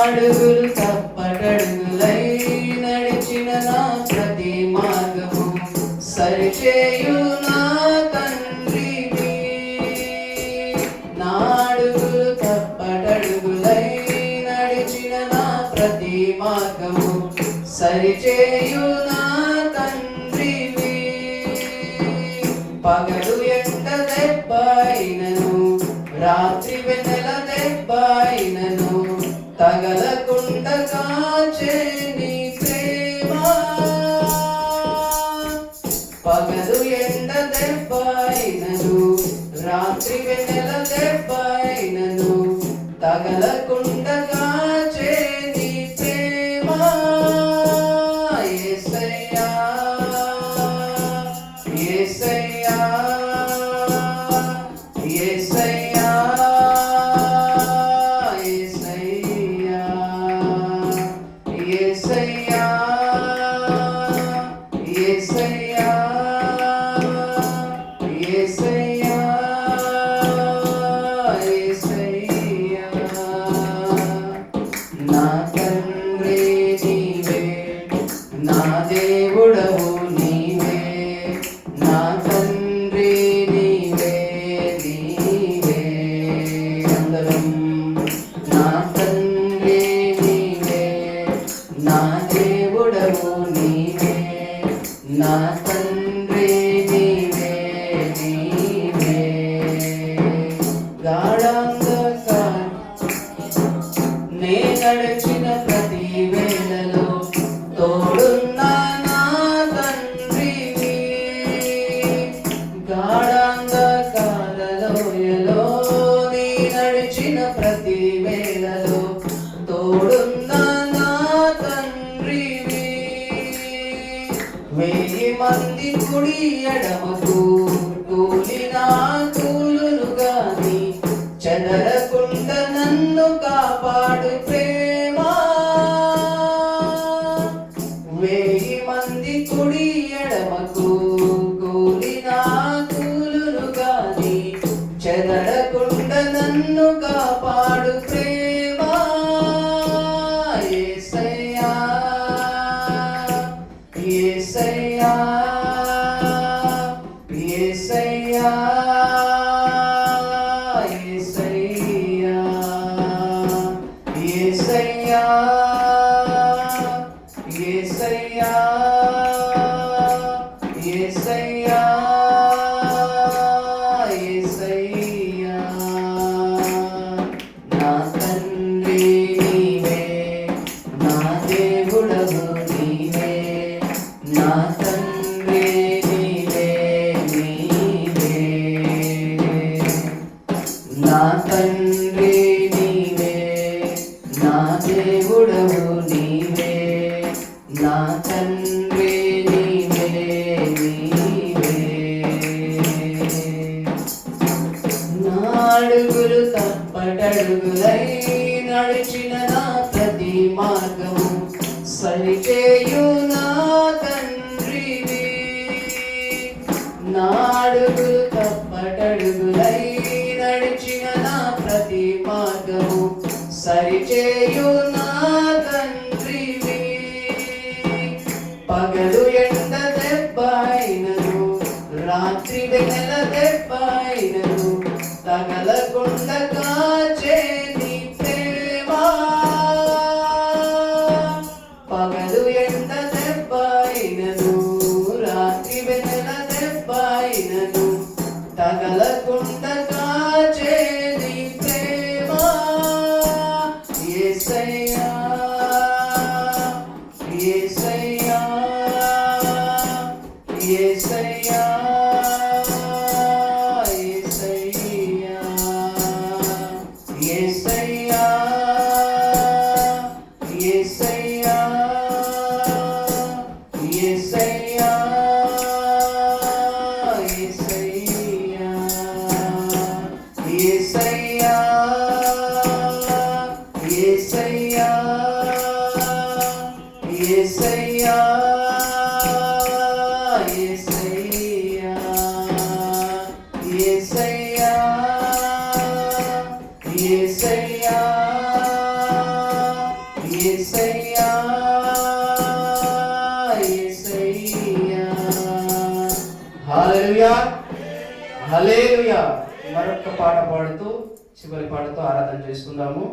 అడుగులు తప్పటడుగులై నడిచిన నా ప్రతి మార్గము సరిచేయు నా తండ్రివి. నా అడుగులు తప్పటడుగులై నడిచిన నా ప్రతి మార్గము సరిచేయు నా తండ్రివి. పగలు ఎండ దెబ్బైనను రాత్రి వెన్నెల దెబ్బైనను తగలకుండా కాచే నీ ప్రేమ. పగలు ఎండ దెబ్బైనను రాత్రి వెన్నెల దెబ్బైనను తగలకుండా కాచే నీ ప్రేమ. యేసయ్యా యేసయ్యా యేసయ్యా నా తండ్రి నీవే, నా దేవుడవు నీవే, నా తండ్రి నీవే నీవే. అందరం నా తండ్రి నీవే, నా దేవుడవు నీవే, నా తండ్రి నీవే నీవే. నే నడిచిన ప్రతి వేళలో తోడున్నా నా తండ్రివి. గాఢాంధకారలోయలో నీ నడిచిన ప్రతి వేళలో తోడున్నా నా తండ్రివి. 1000 మంది కుడి ఎడమకు కూలినా కూలును గాని చెదరకుండా నన్ను కాపాడు ప్రేమ. 1000 మంది కుడి ఎడమకు కూలినా కూలును గాని చెదరకుండా నన్ను కాపాడు ప్రేమ. యేసయ్యా యేసయ్యా యేసయ్యా యేసయ్యా యేసయ్యా యేసయ్యా యేసయ్యా. నా తండ్రి నీవే, నా దేవుడవు నీవే, నా తండ్రి నీవే నీవే. నా తండ్రి నీవే, నా దేవుడవు నీవే, నా తండ్రి నీవే నీవే. నా అడుగులు తప్పటడుగులై నడిచిన నా ప్రతి మార్గము సరిచేయు నా తండ్రివి. నా అడుగులు తప్పటడుగులై నడిచిన నా ప్రతి మార్గము సరిచేయు నా తండ్రివి. పగలు ఎండ దెబ్బైనను రాత్రి వెన్నెల దెబ్బైనను తగలకుండా కాచే నీ ప్రేమ. యేసయ్యా యేసయ్యా యేసయ్యా యేసయ్యా యేసయ్యా యేసయ్యా. హల్లెలూయా హల్లెలూయా. మరొక పాట పాడుతూ చివరి పాటతో ఆరాధన చేసుకుందాము.